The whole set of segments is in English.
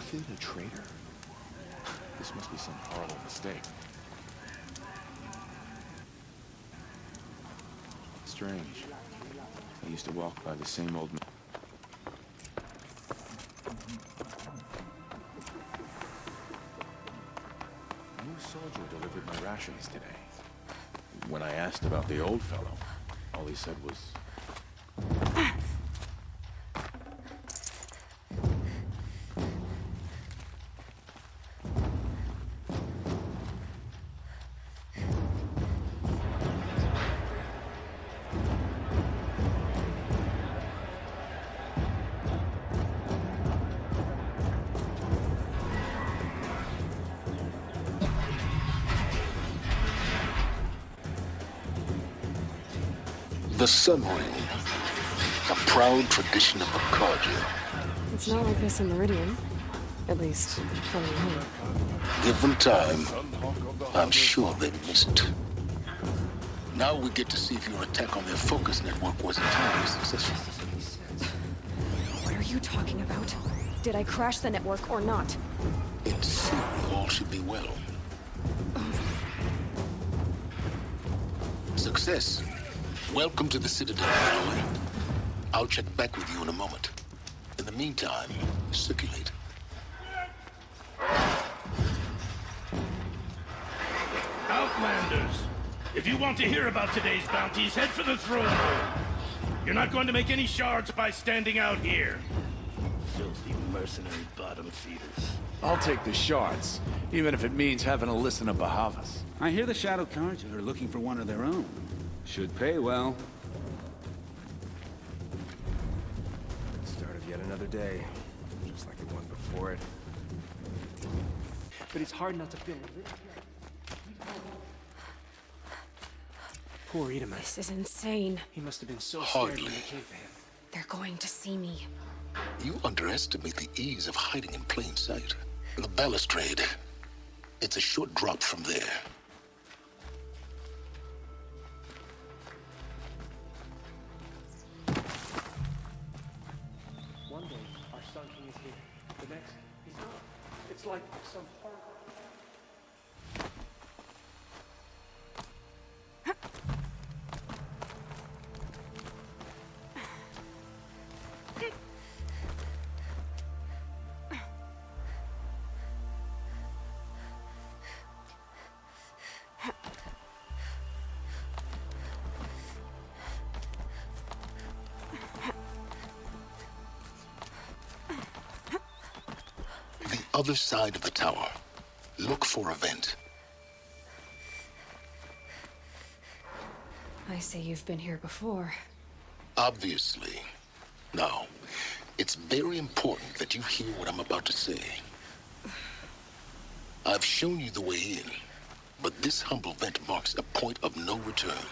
Outfit a traitor? This must be some horrible mistake. Strange. I used to walk by the same old... A new soldier delivered my rations today. When I asked about the old fellow, all he said was... The Sun Ring, a proud tradition of Arcadia. It's not like this in Meridian. At least, from here. Give them time. I'm sure they miss it. Now we get to see if your attack on their focus network was entirely successful. What are you talking about? Did I crash the network or not? In theory, all should be well. Success. Welcome to the Citadel, Aloy. I'll check back with you in a moment. In the meantime, circulate. Outlanders, if you want to hear about today's bounties, head for the throne room. You're not going to make any shards by standing out here. Filthy mercenary bottom feeders. I'll take the shards, even if it means having to listen to Bahavas. I hear the Shadow Cards are looking for one of their own. Should pay well. Start of yet another day, just like the one before it. But it's hard not to feel a little... Poor Edamus. This is insane. He must have been so scared when Hardly. they came for him. They're going to see me. You underestimate the ease of hiding in plain sight. The balustrade. It's a short drop from there. One day, our Sun King is here. The next, he's not. It's like some horror. Other side of the tower. Look for a vent. I say you've been here before. Obviously. Now, it's very important that you hear what I'm about to say. I've shown you the way in, but this humble vent marks a point of no return.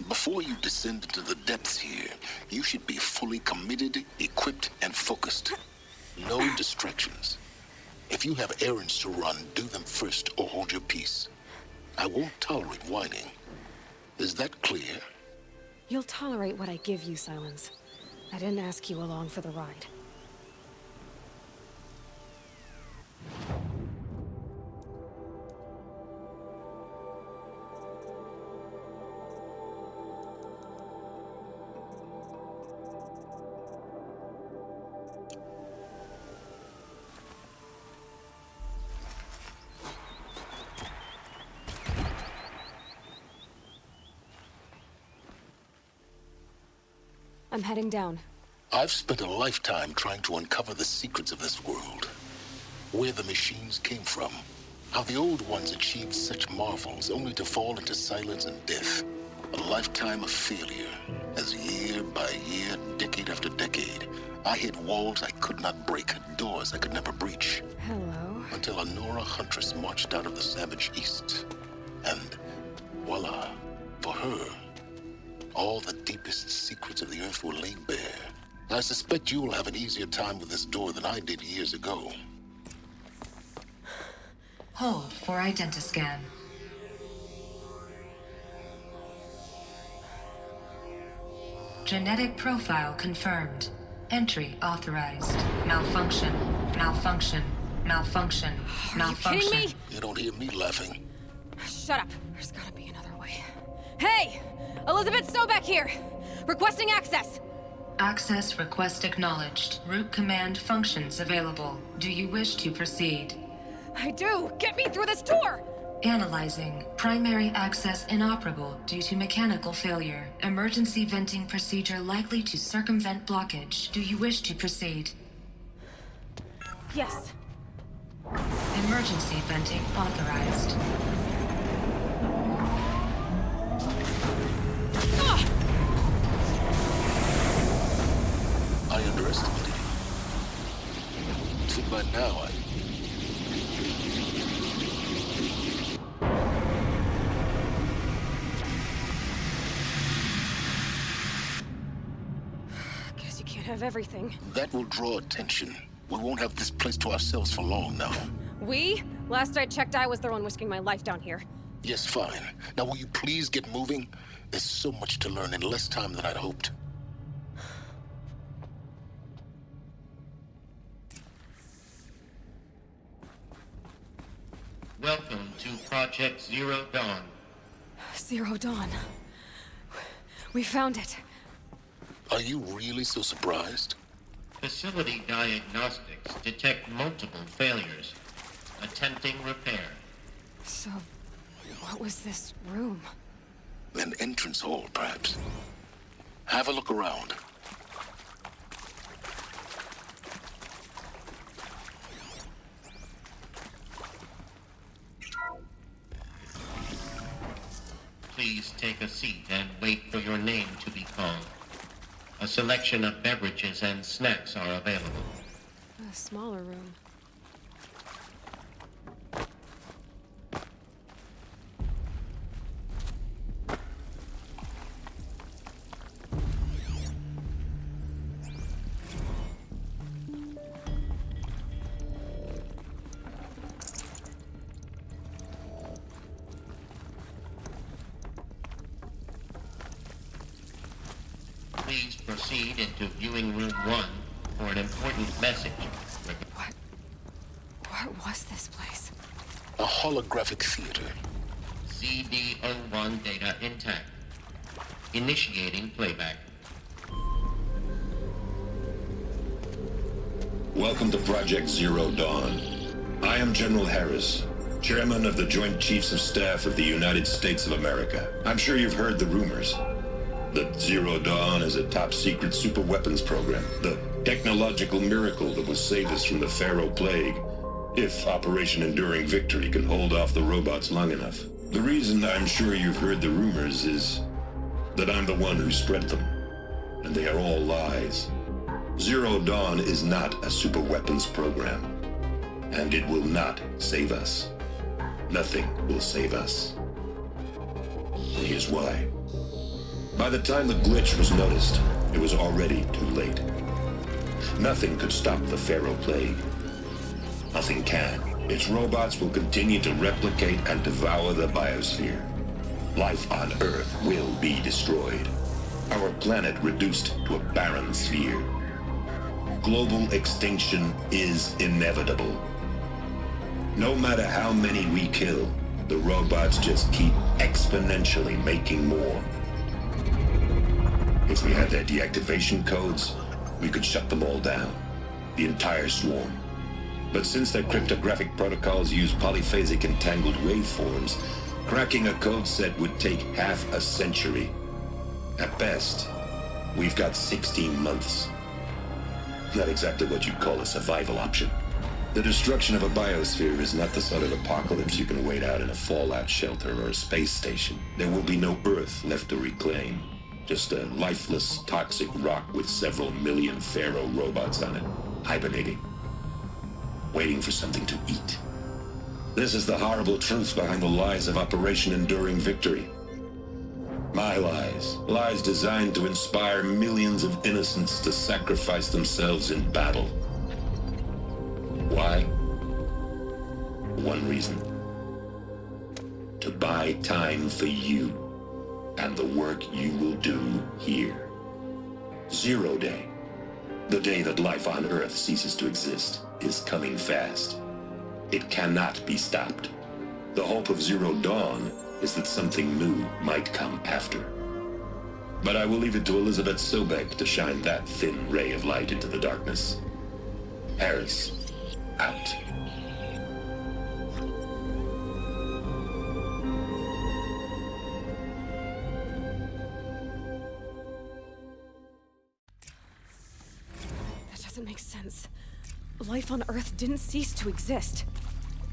Before you descend into the depths here, you should be fully committed, equipped, and focused. No distractions. If you have errands to run, do them first or hold your peace. I won't tolerate whining. Is that clear? You'll tolerate what I give you, Silence. I didn't ask you along for the ride. I'm heading down. I've spent a lifetime trying to uncover the secrets of this world. Where the machines came from. How the old ones achieved such marvels only to fall into silence and death. A lifetime of failure. As year by year, decade after decade, I hit walls I could not break, doors I could never breach. Hello. Until a Nora huntress marched out of the savage east. And voila, for her, all the deepest secrets of the earth were laid bare. I suspect you'll have an easier time with this door than I did years ago. Hold for identiscan. Genetic profile confirmed. Entry authorized. Malfunction. Malfunction. Malfunction. Malfunction. Are you kidding me? You don't hear me laughing. Shut up. There's gotta be another way. Hey! Elizabeth Sobek here! Requesting access! Access request acknowledged. Root command functions available. Do you wish to proceed? I do! Get me through this door! Analyzing. Primary access inoperable due to mechanical failure. Emergency venting procedure likely to circumvent blockage. Do you wish to proceed? Yes. Emergency venting authorized. I underestimated you. Think by now, Guess you can't have everything. that will draw attention. We won't have this place to ourselves for long now. We? Last I checked, I was the one risking my life down here. Yes, fine. Now will you please get moving? There's so much to learn in less time than I'd hoped. Welcome to Project Zero Dawn. Zero Dawn. We found it. Are you really so surprised? Facility diagnostics detect multiple failures. Attempting repair. So, what was this room? An entrance hall, perhaps. Have a look around. Please take a seat and wait for your name to be called. A selection of beverages and snacks are available. A smaller room. Please proceed into viewing room 1 for an important message. What was this place? A holographic theater. CD01 data intact. Initiating playback. Welcome to Project Zero Dawn. I am General Harris, Chairman of the Joint Chiefs of Staff of the United States of America. I'm sure you've heard the rumors that Zero Dawn is a top-secret superweapons program, the technological miracle that will save us from the Pharaoh Plague, if Operation Enduring Victory can hold off the robots long enough. The reason I'm sure you've heard the rumors is that I'm the one who spread them, and they are all lies. Zero Dawn is not a superweapons program, and it will not save us. Nothing will save us. Here's why. By the time the glitch was noticed, it was already too late. Nothing could stop the Pharaoh Plague. Nothing can. Its robots will continue to replicate and devour the biosphere. Life on Earth will be destroyed. Our planet reduced to a barren sphere. Global extinction is inevitable. No matter how many we kill, the robots just keep exponentially making more. If we had their deactivation codes, we could shut them all down, the entire swarm. But since their cryptographic protocols use polyphasic entangled waveforms, cracking a code set would take half a century. At best, we've got 16 months. Not exactly what you'd call a survival option. The destruction of a biosphere is not the sort of apocalypse you can wait out in a fallout shelter or a space station. There will be no Earth left to reclaim. Just a lifeless, toxic rock with several million Pharaoh robots on it, hibernating, waiting for something to eat. This is the horrible truth behind the lies of Operation Enduring Victory. My lies. Lies designed to inspire millions of innocents to sacrifice themselves in battle. Why? One reason. To buy time for you and the work you will do here. Zero Day. The day that life on Earth ceases to exist. is coming fast. It cannot be stopped. The hope of Zero Dawn is that something new might come after. But I will leave it to Elizabeth Sobek to shine that thin ray of light into the darkness. Harris, out. That doesn't make sense. Life on Earth didn't cease to exist.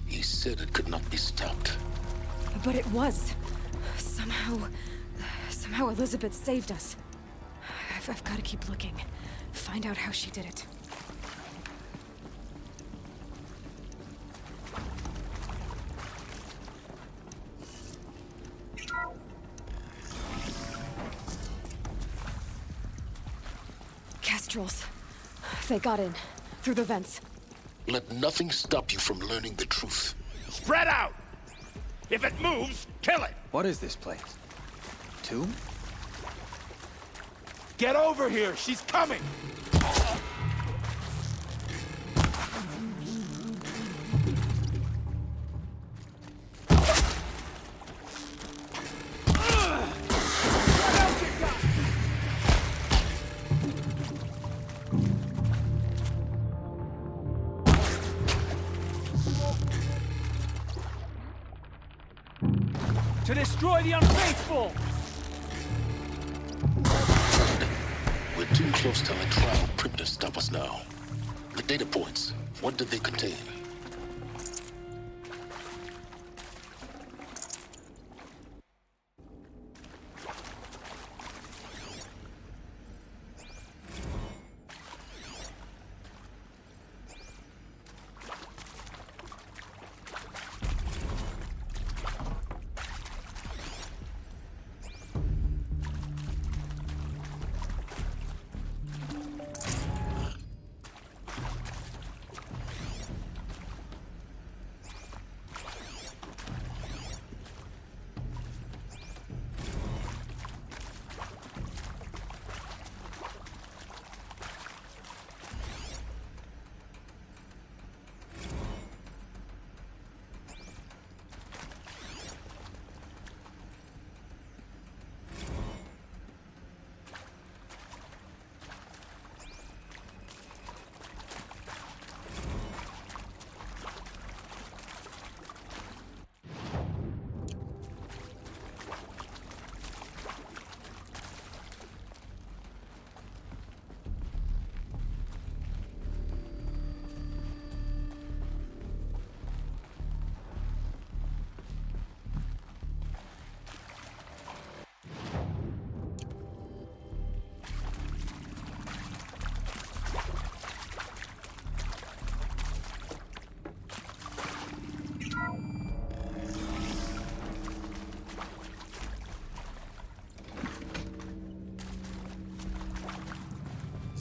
He said it could not be stopped. But it was. Somehow Elizabeth saved us. I've got to keep looking. Find out how she did it. Kestrels. They got in. Through the vents. Let nothing stop you from learning the truth. Spread out! If it moves, kill it! What is this place? Tomb? Get over here! She's coming! To destroy the unfaithful! We're too close to the trial prep to stop us now. The data points, what did they contain?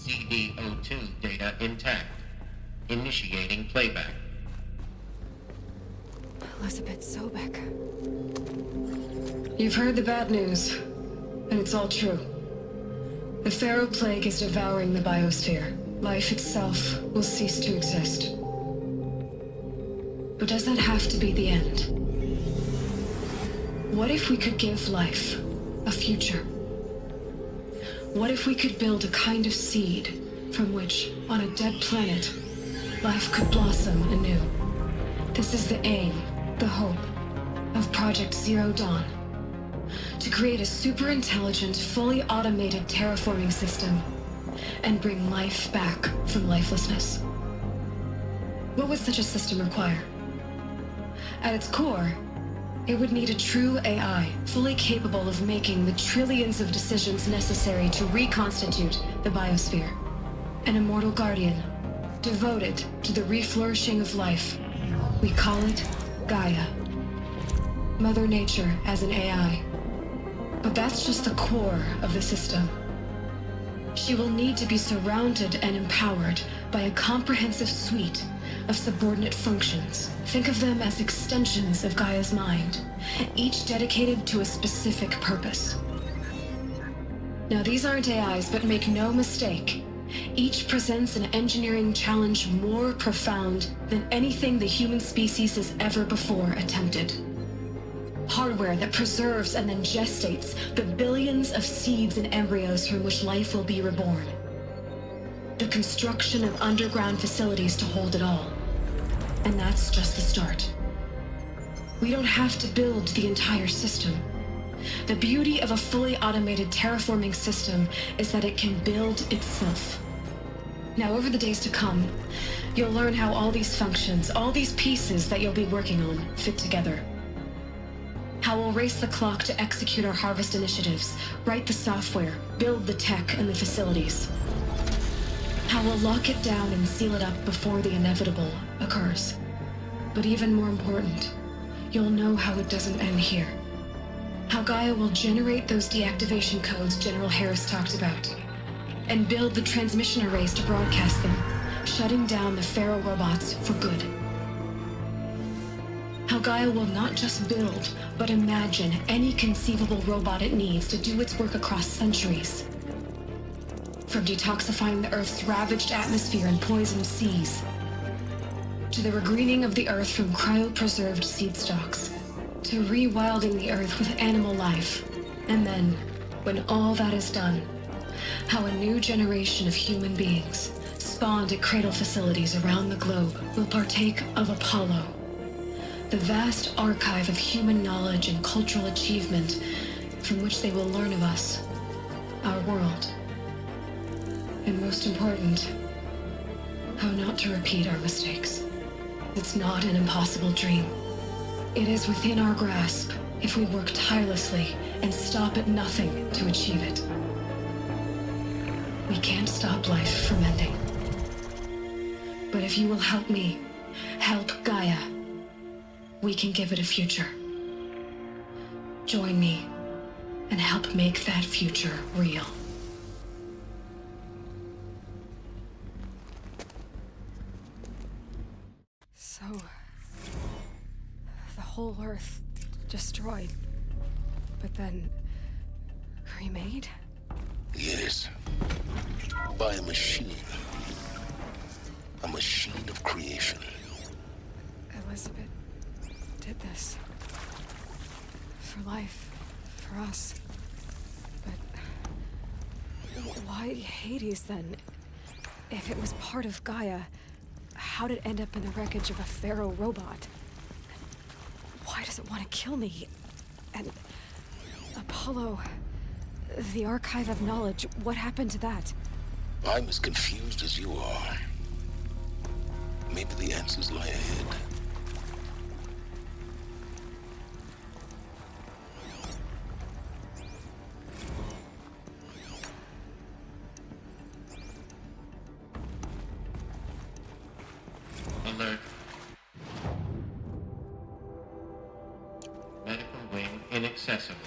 CD02 data intact. Initiating playback. Elizabeth Sobek. You've heard the bad news, and it's all true. The Pharaoh Plague is devouring the biosphere. Life itself will cease to exist. But does that have to be the end? What if we could give life a future? What if we could build a kind of seed from which, on a dead planet, life could blossom anew? This is the aim, the hope, of Project Zero Dawn. To create a super-intelligent, fully automated terraforming system and bring life back from lifelessness. What would such a system require? At its core, it would need a true AI, fully capable of making the trillions of decisions necessary to reconstitute the biosphere. An immortal guardian, devoted to the reflourishing of life. We call it Gaia. Mother Nature as an AI. But that's just the core of the system. She will need to be surrounded and empowered by a comprehensive suite of subordinate functions. Think of them as extensions of Gaia's mind, each dedicated to a specific purpose. Now, these aren't AIs, but make no mistake, Each presents an engineering challenge more profound than anything the human species has ever before attempted. Hardware that preserves and then gestates the billions of seeds and embryos from which life will be reborn. The construction of underground facilities to hold it all. And that's just the start. We don't have to build the entire system. The beauty of a fully automated terraforming system is that it can build itself. Now, over the days to come, you'll learn how all these functions, all these pieces that you'll be working on, fit together. How we'll race the clock to execute our harvest initiatives, write the software, build the tech and the facilities. How we'll lock it down and seal it up before the inevitable occurs. But even more important, you'll know how it doesn't end here. How Gaia will generate those deactivation codes General Harris talked about, and build the transmission arrays to broadcast them, shutting down the Pharaoh robots for good. How Gaia will not just build, but imagine any conceivable robot it needs to do its work across centuries. From detoxifying the Earth's ravaged atmosphere and poisoned seas, to the regreening of the Earth from cryopreserved seed stalks, to rewilding the Earth with animal life. And then, when all that is done, how a new generation of human beings, spawned at cradle facilities around the globe, will partake of Apollo, the vast archive of human knowledge and cultural achievement from which they will learn of us, our world. And most important, how not to repeat our mistakes. It's not an impossible dream. It is within our grasp if we work tirelessly and stop at nothing to achieve it. We can't stop life from ending. But if you will help me, help Gaia, we can give it a future. Join me and help make that future real. So, the whole Earth destroyed, but then remade? Yes. By a machine. A machine of creation. Elizabeth did this. For life. For us. But why Hades then? If it was part of Gaia, how did it end up in the wreckage of a Pharaoh robot? Why does it want to kill me? And Apollo, the archive of knowledge, what happened to that? I'm as confused as you are. Maybe the answers lie ahead. Alert. Medical wing inaccessible.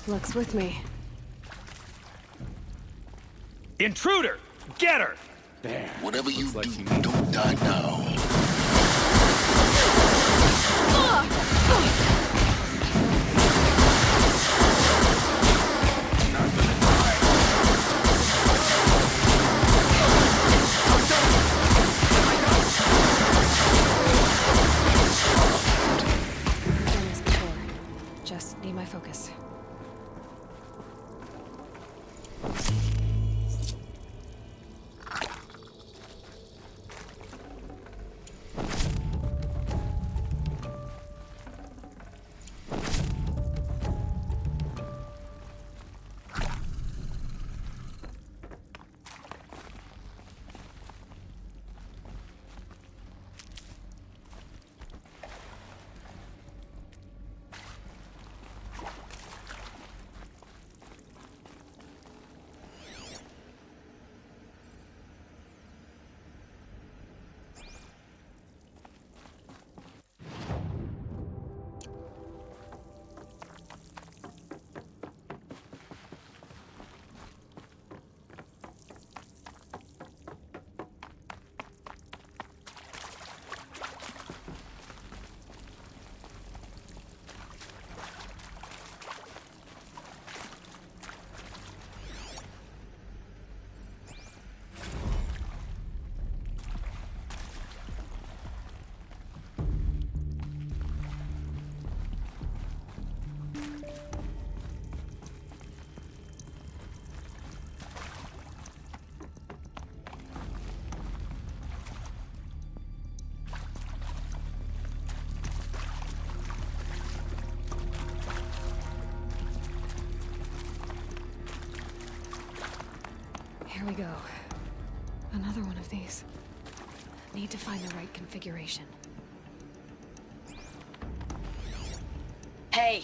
Luck's with me. Intruder! Get her! There. Whatever you Looks like do, you need- don't die now. I've done this before. Just need my focus. Here we go. Another one of these. Need to find the right configuration. Hey,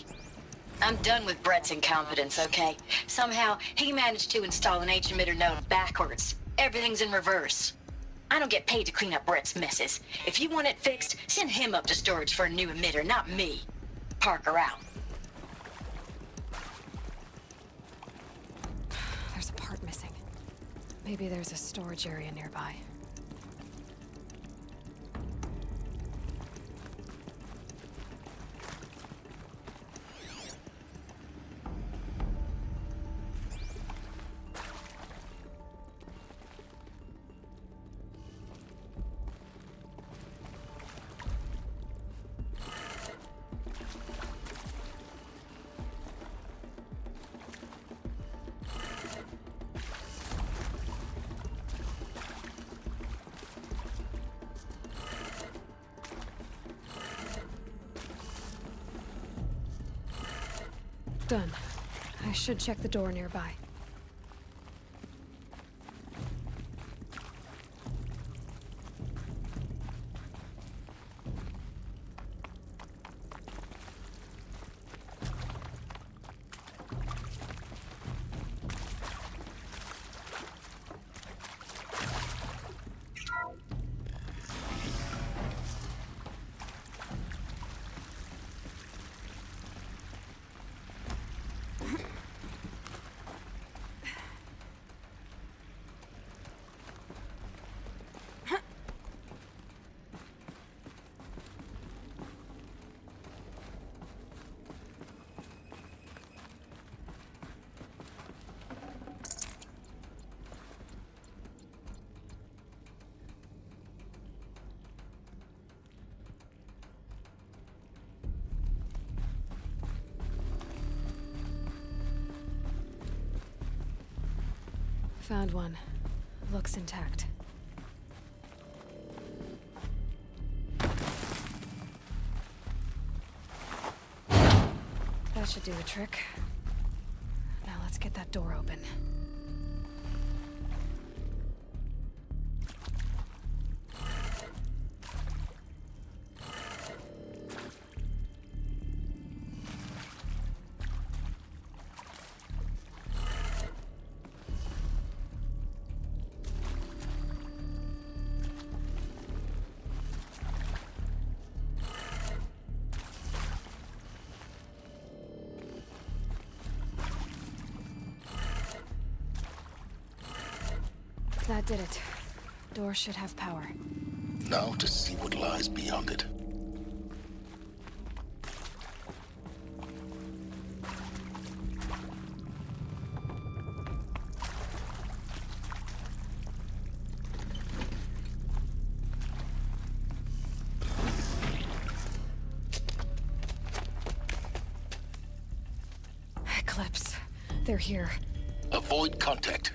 I'm done with Brett's incompetence, okay? Somehow, he managed to install an H-emitter node backwards. Everything's in reverse. I don't get paid to clean up Brett's messes. If you want it fixed, send him up to storage for a new emitter, not me. Parker out. There's a part missing. Maybe there's a storage area nearby. Done. I should check the door nearby. Found one. Looks intact. That should do the trick. Now let's get that door open. That did it. Door should have power. Now to see what lies beyond it. Eclipse. They're here. Avoid contact.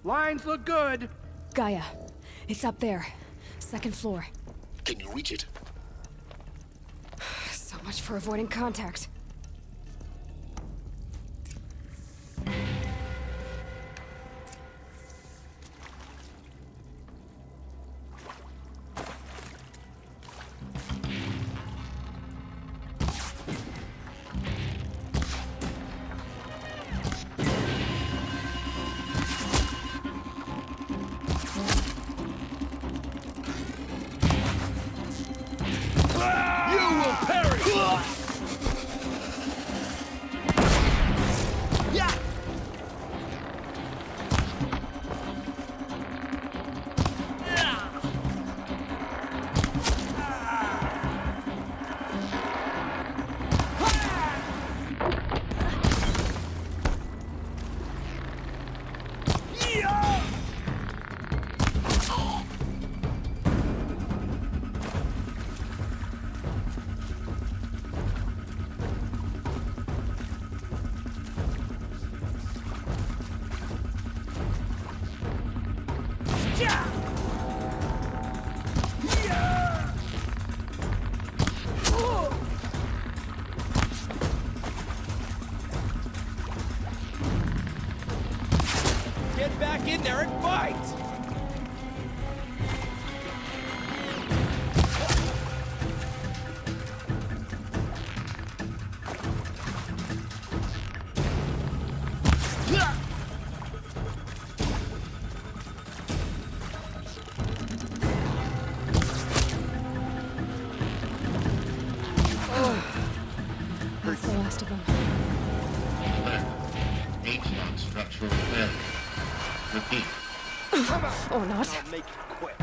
Lines look good. Gaia. It's up there. Second floor. Can you reach it? So much for avoiding contact. You will perish! most of them. Alert. H-lock structural failure. Repeat. Or not. I'll make it quick.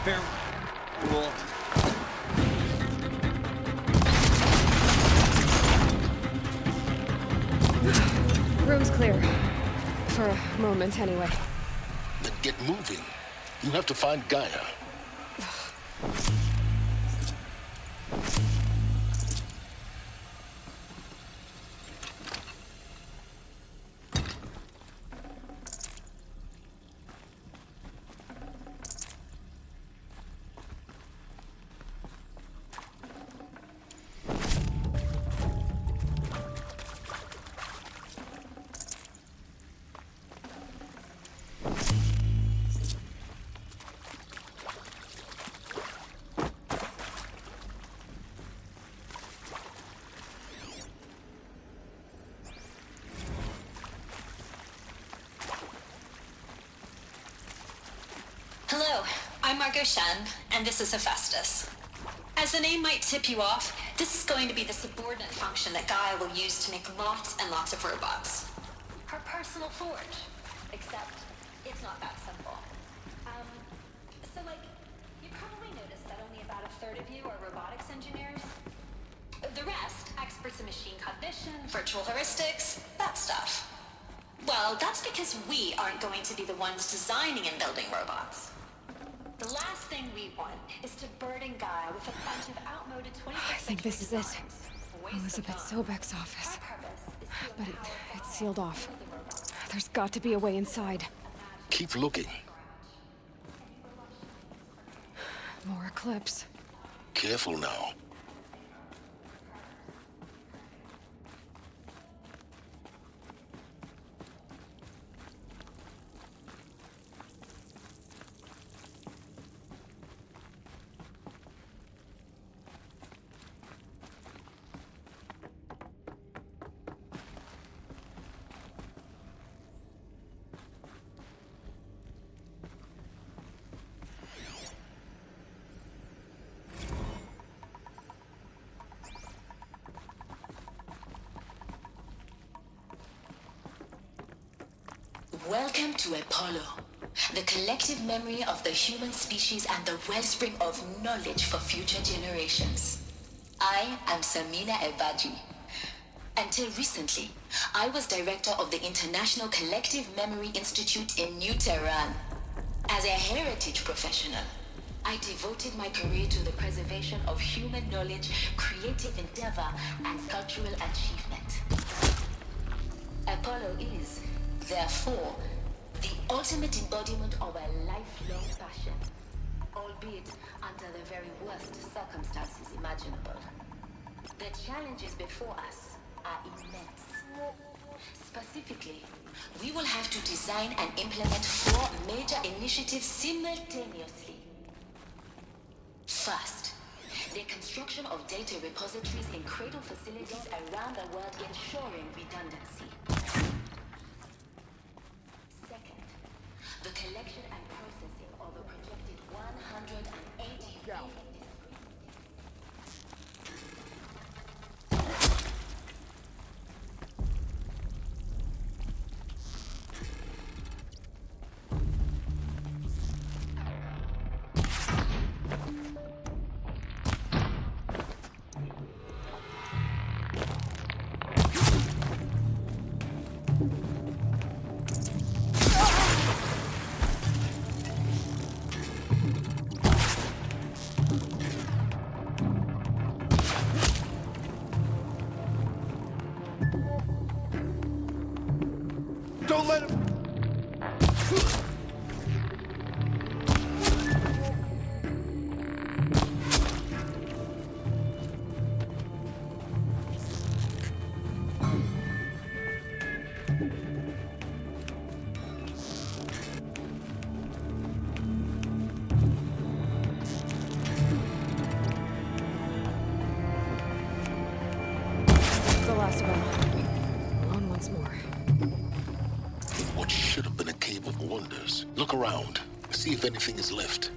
Fair. Cool. Room's clear. For a moment, anyway. Then get moving. You have to find Gaia. Hello, I'm Margot Shen, and this is Hephaestus. As the name might tip you off, this is going to be the subordinate function that Gaia will use to make lots and lots of robots. Her personal forge. Except, it's not that simple. You probably noticed that only about a third of you are robotics engineers. The rest, experts in machine cognition, virtual heuristics, that stuff. Well, that's because we aren't going to be the ones designing and building robots. The last thing we want is to burden Gaia with a bunch of outmoded 21st I think this is it. Elizabeth Sobek's office. But it's sealed off. There's got to be a way inside. Keep looking. More Eclipse. Careful now. Welcome to Apollo, the collective memory of the human species and the wellspring of knowledge for future generations. I am Samina Ebaji. Until recently, I was director of the International Collective Memory Institute in New Tehran. As a heritage professional, I devoted my career to the preservation of human knowledge, creative endeavor, and cultural achievement. Apollo is, therefore, the ultimate embodiment of a lifelong passion, albeit under the very worst circumstances imaginable. The challenges before us are immense. Specifically, we will have to design and implement 4 major initiatives simultaneously. First, the construction of data repositories in cradle facilities around the world, ensuring redundancy. The collection and processing of a projected 180 billion around. See if anything is left.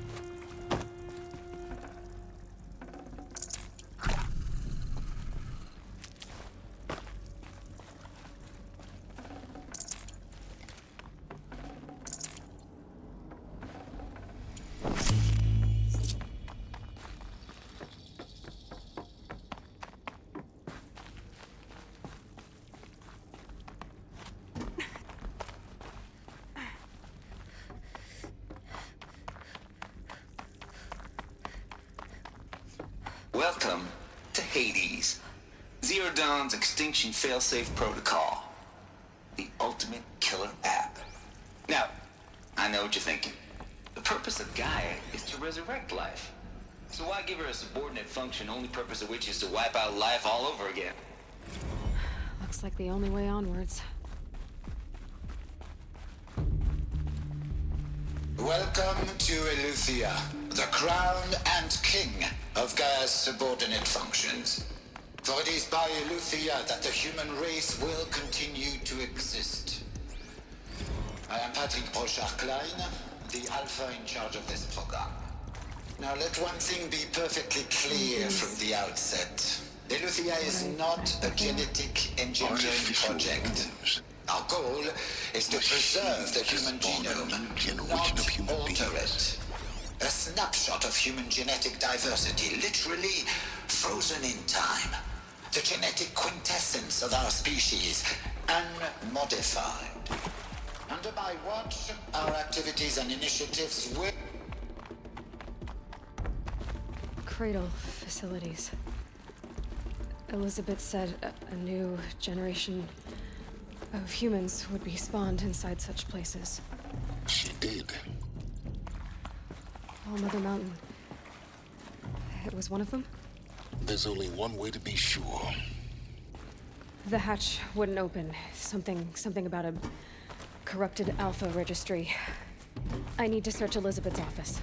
Welcome to Hades, Zero Dawn's extinction failsafe protocol, the ultimate killer app. Now, I know what you're thinking. The purpose of Gaia is to resurrect life. So why give her a subordinate function, only purpose of which is to wipe out life all over again? Looks like the only way onwards. Welcome to Eleuthia, the crown and king of Gaia's subordinate functions. For it is by Eleuthia that the human race will continue to exist. I am Patrick Brochard-Klein, the Alpha in charge of this program. Now let one thing be perfectly clear from the outset. Eleuthia is not a genetic engineering project. Our goal is to preserve the human genome, not alter it. A snapshot of human genetic diversity, literally frozen in time. The genetic quintessence of our species, unmodified. Under my watch, our activities and initiatives will... Cradle facilities. Elizabeth said a new generation of humans would be spawned inside such places. She did. All Mother Mountain. It was one of them? There's only one way to be sure. The hatch wouldn't open. Something about a corrupted Alpha registry. I need to search Elizabeth's office.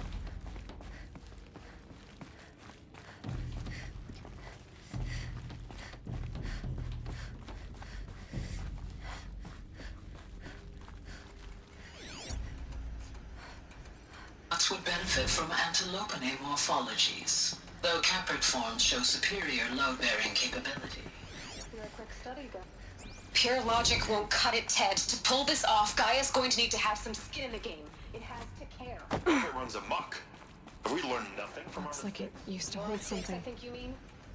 Would benefit from antilopinae morphologies, though caprid forms show superior load-bearing capability. You're a quick study, though. Pure logic won't cut it, Ted. To pull this off, Gaia's going to need to have some skin in the game. It has to care. It runs amok. Have we learned nothing from Looks our like it used to hold something. I think you mean?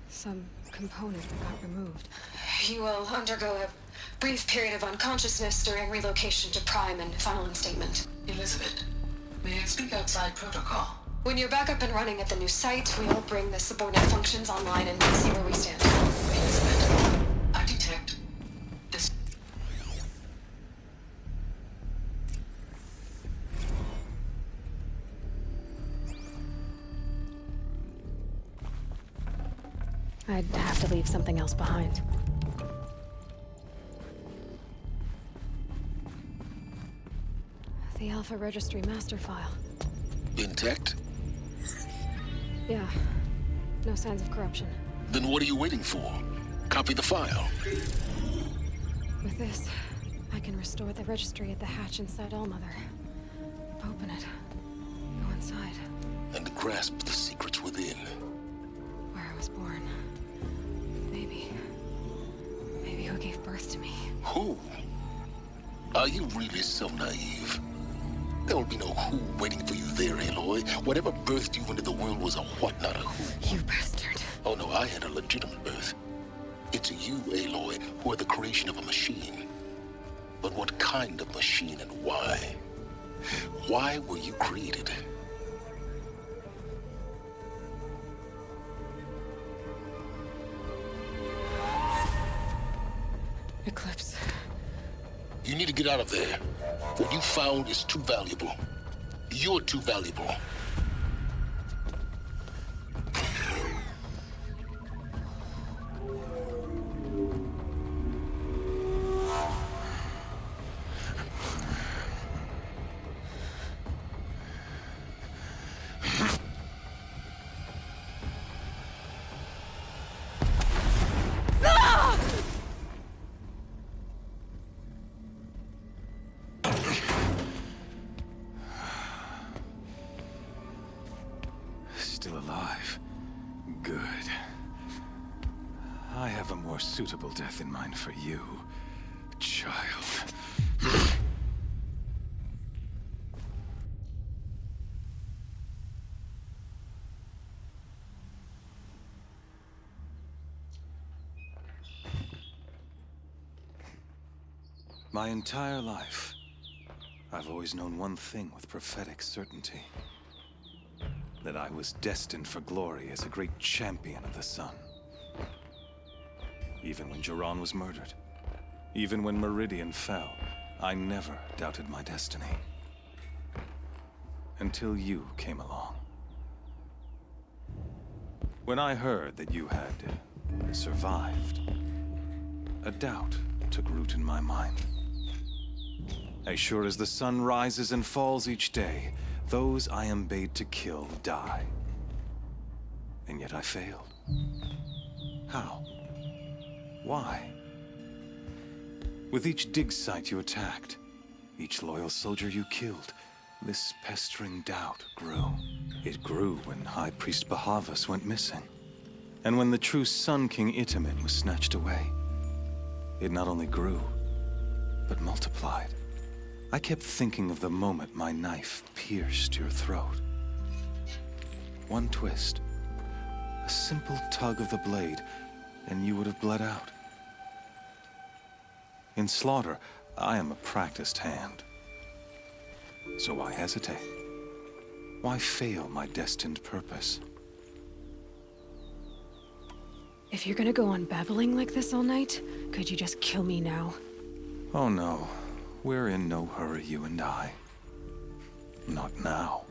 Some component that got removed. You will undergo a brief period of unconsciousness during relocation to Prime and final instatement. Elizabeth, may I speak outside protocol? When you're back up and running at the new site, we'll bring the subordinate functions online and see where we stand. Elizabeth, I detect this. I'd have to leave something else behind. The Alpha Registry master file. Intact? Yeah. No signs of corruption. Then what are you waiting for? Copy the file. With this, I can restore the registry at the hatch inside Allmother. Open it. Go inside. And grasp the secrets within. Where I was born. Maybe who gave birth to me. Who? Are you really so naive? There will be no who waiting for you there, Aloy. Whatever birthed you into the world was a what, not a who. You bastard. Oh no, I had a legitimate birth. It's you, Aloy, who are the creation of a machine. But what kind of machine and why? Why were you created? Eclipse. You need to get out of there. What you found is too valuable. You're too valuable. still alive. Good. I have a more suitable death in mind for you, child. My entire life, I've always known one thing with prophetic certainty. That I was destined for glory as a great champion of the sun. Even when Jiran was murdered, even when Meridian fell, I never doubted my destiny. Until you came along. When I heard that you had survived, a doubt took root in my mind. As sure as the sun rises and falls each day, those I am bade to kill die. And yet I failed. How? Why? With each dig site you attacked, each loyal soldier you killed, this pestering doubt grew. It grew when High Priest Bahavas went missing. And when the true Sun King Itamen was snatched away. It not only grew, but multiplied. I kept thinking of the moment my knife pierced your throat. One twist, a simple tug of the blade, and you would have bled out. In slaughter, I am a practiced hand. So why hesitate? Why fail my destined purpose? If you're gonna go on babbling like this all night, could you just kill me now? Oh no. We're in no hurry, you and I. Not now.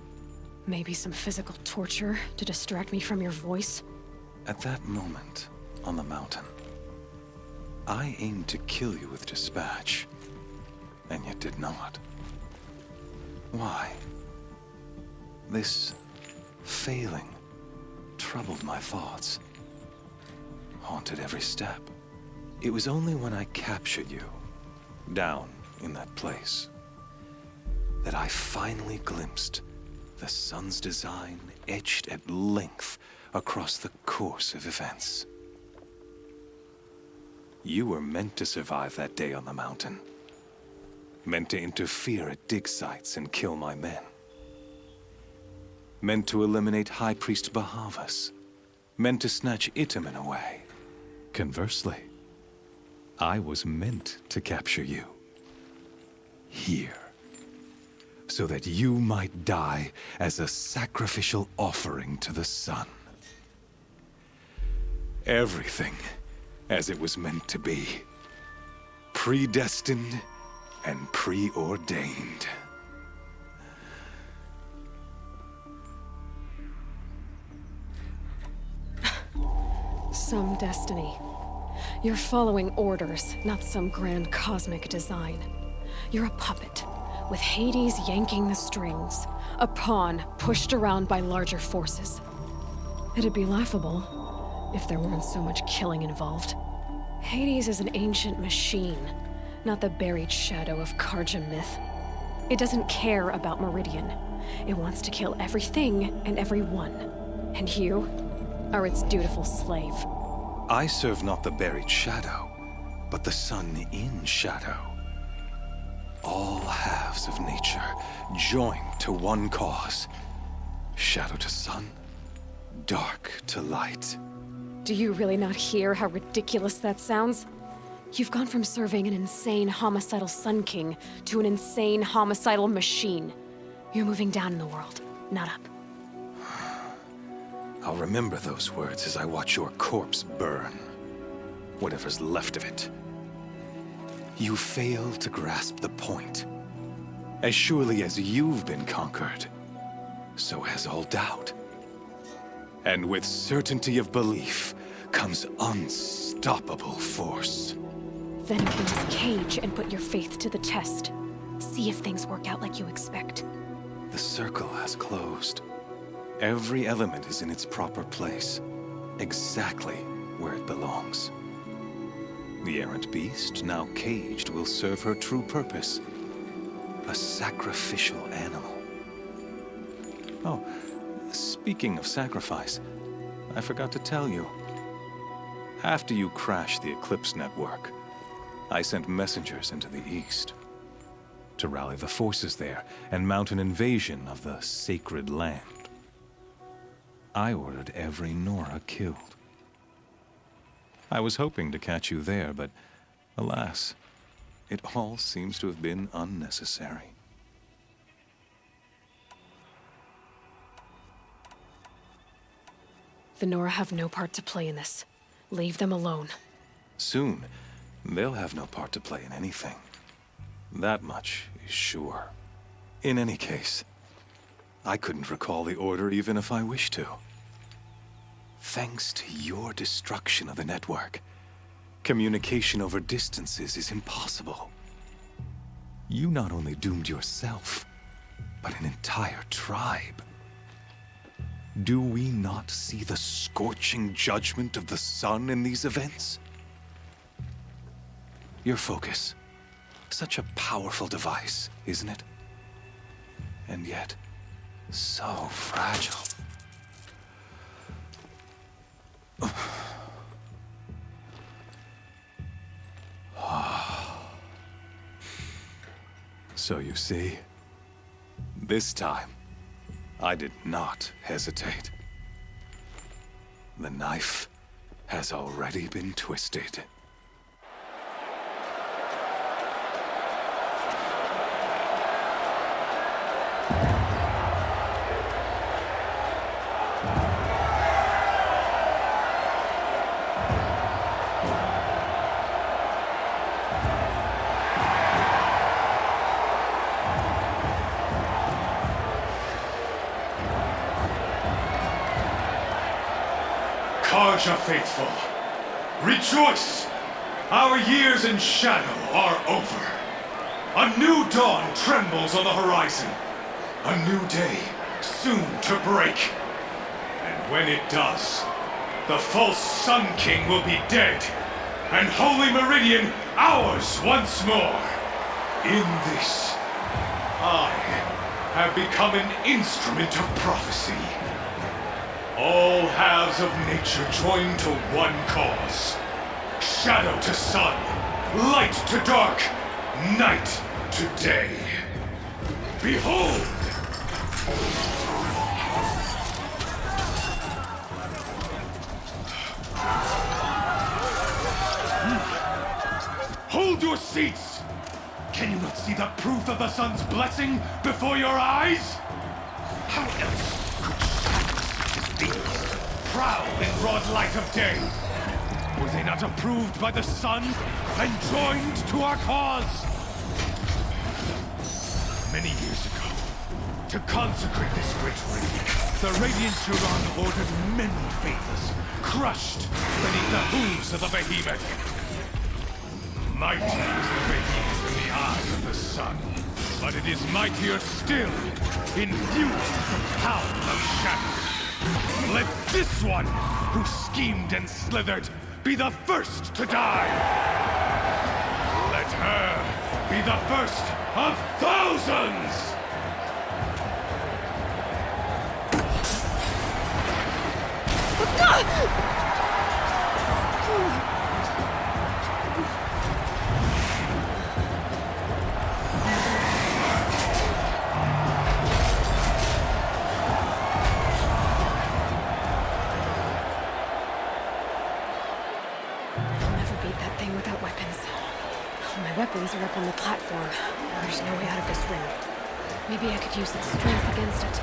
Maybe some physical torture to distract me from your voice? At that moment, on the mountain, I aimed to kill you with dispatch, and yet did not. Why? This failing troubled my thoughts, haunted every step. It was only when I captured you, down in that place, that I finally glimpsed the sun's design etched at length across the course of events. You were meant to survive that day on the mountain. Meant to interfere at dig sites and kill my men. Meant to eliminate High Priest Bahavas. Meant to snatch Itamen away. Conversely, I was meant to capture you. Here. So that you might die as a sacrificial offering to the sun. Everything as it was meant to be. Predestined and preordained. Some destiny. You're following orders, not some grand cosmic design. You're a puppet, with Hades yanking the strings, a pawn pushed around by larger forces. It'd be laughable if there weren't so much killing involved. Hades is an ancient machine, not the buried shadow of Karja myth. It doesn't care about Meridian. It wants to kill everything and everyone. And you are its dutiful slave. I serve not the buried shadow, but the sun in shadow. All halves of nature joined to one cause. Shadow to sun, dark to light. Do you really not hear how ridiculous that sounds? You've gone from serving an insane homicidal Sun King to an insane homicidal machine. You're moving down in the world, not up. I'll remember those words as I watch your corpse burn. Whatever's left of it. You fail to grasp the point. As surely as you've been conquered, so has all doubt. And with certainty of belief comes unstoppable force. Then open this cage and put your faith to the test. See if things work out like you expect. The circle has closed. Every element is in its proper place, exactly where it belongs. The errant beast, now caged, will serve her true purpose. A sacrificial animal. Oh, Speaking of sacrifice, I forgot to tell you. After you crashed the Eclipse network, I sent messengers into the east to rally the forces there and mount an invasion of the sacred land. I ordered every Nora killed. I was hoping to catch you there, but alas, it all seems to have been unnecessary. The Nora have no part to play in this. Leave them alone. Soon, they'll have no part to play in anything. That much is sure. In any case, I couldn't recall the order even if I wished to. Thanks to your destruction of the network, communication over distances is impossible. You not only doomed yourself, but an entire tribe. Do we not see the scorching judgment of the sun in these events? Your focus. Such a powerful device, isn't it? And yet, so fragile. So you see, this time, I did not hesitate. The knife has already been twisted. Karja faithful, rejoice! Our years in shadow are over. A new dawn trembles on the horizon. A new day soon to break. And when it does, the false Sun King will be dead, and Holy Meridian ours once more. In this, I have become an instrument of prophecy. All halves of nature join to one cause. Shadow to sun, light to dark, night to day. Behold! Hold your seats! Can you not see the proof of the sun's blessing before your eyes? How else proud in broad light of day? Were they not approved by the sun and joined to our cause? Many years ago, to consecrate this great ring, the Radiant Turon ordered many faithless, crushed beneath the hooves of the behemoth. Mighty is the behemoth in the eye of the sun, but it is mightier still, infused with the power of shadow. Let this one, who schemed and slithered, be the first to die! Let her be the first of thousands! Weapons are up on the platform. There's no way out of this ring. Maybe I could use its strength against it.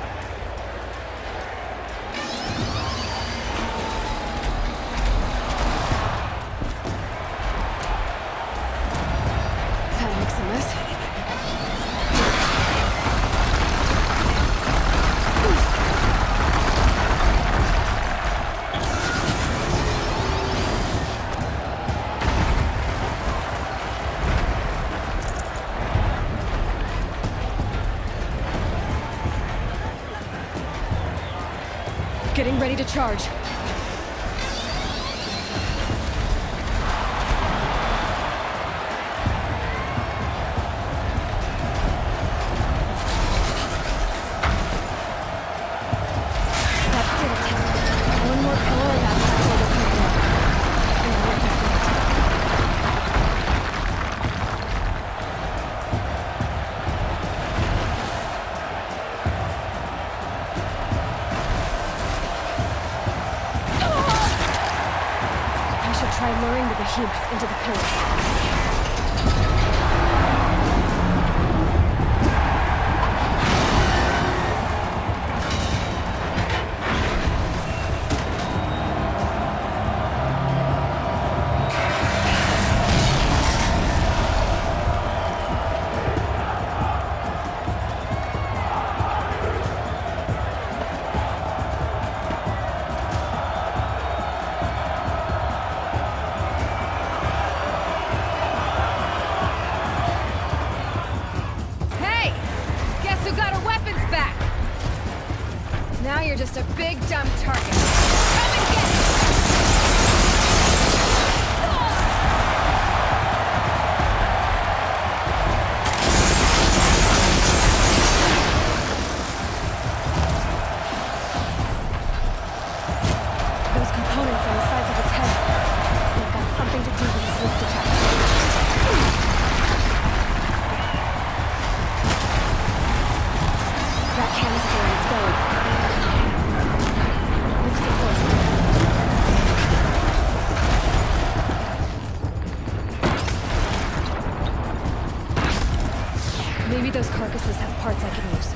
That makes a mess. Getting ready to charge. behemoth into the pillars. Now you're just a big dumb target. Come and get it! Those components on the sides of its head, they've got something to do with its lift detector. That canister in its belly. Maybe those carcasses have parts I can use.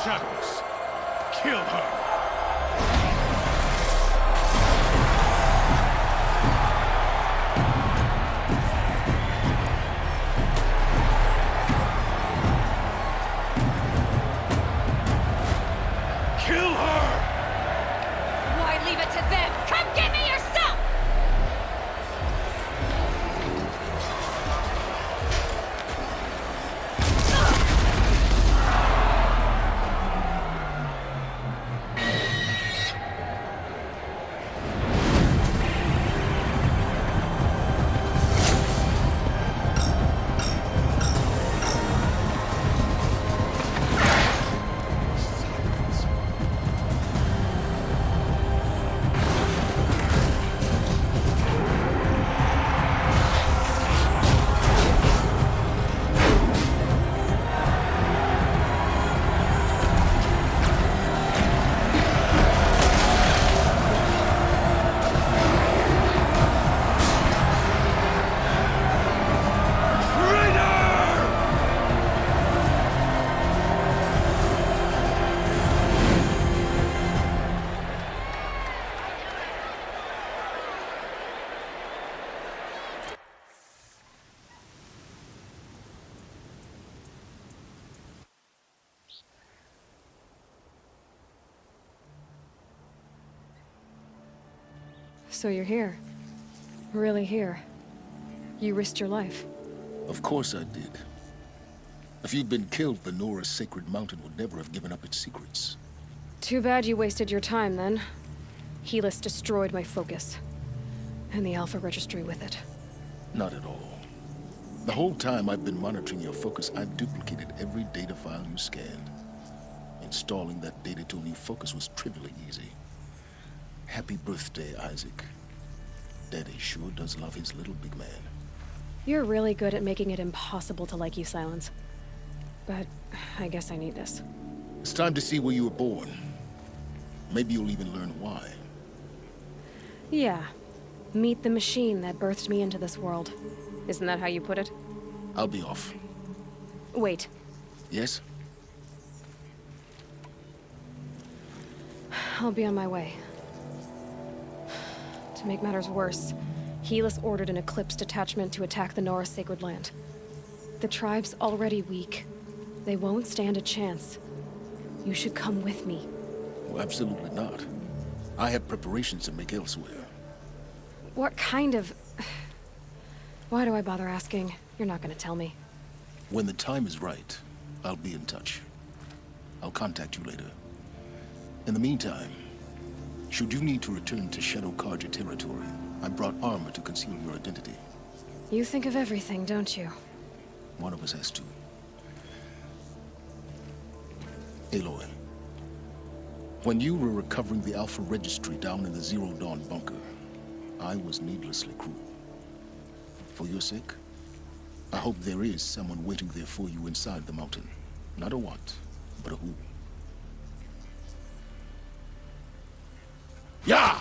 Shadows, kill her! Kill her! Why leave it to them? Come get me yourself! So you're here. Really here. You risked your life. Of course I did. If you'd been killed, the Nora's sacred mountain would never have given up its secrets. Too bad you wasted your time, then. Helis destroyed my focus. And the Alpha Registry with it. Not at all. The whole time I've been monitoring your focus, I've duplicated every data file you scanned. Installing that data to a new focus was trivially easy. Happy birthday, Isaac. Daddy sure does love his little big man. You're really good at making it impossible to like you, Silence. But I guess I need this. It's time to see where you were born. Maybe you'll even learn why. Yeah. Meet the machine that birthed me into this world. Isn't that how you put it? I'll be off. Wait. Yes? I'll be on my way. To make matters worse, Helis ordered an Eclipse detachment to attack the Nora Sacred Land. The tribe's already weak. They won't stand a chance. You should come with me. Well, absolutely not. I have preparations to make elsewhere. What kind of... Why do I bother asking? You're not gonna tell me. When the time is right, I'll be in touch. I'll contact you later. In the meantime, should you need to return to Shadow Karja territory, I brought armor to conceal your identity. You think of everything, don't you? One of us has to. Aloy, when you were recovering the Alpha Registry down in the Zero Dawn bunker, I was needlessly cruel. For your sake, I hope there is someone waiting there for you inside the mountain. Not a what, but a who. Yeah!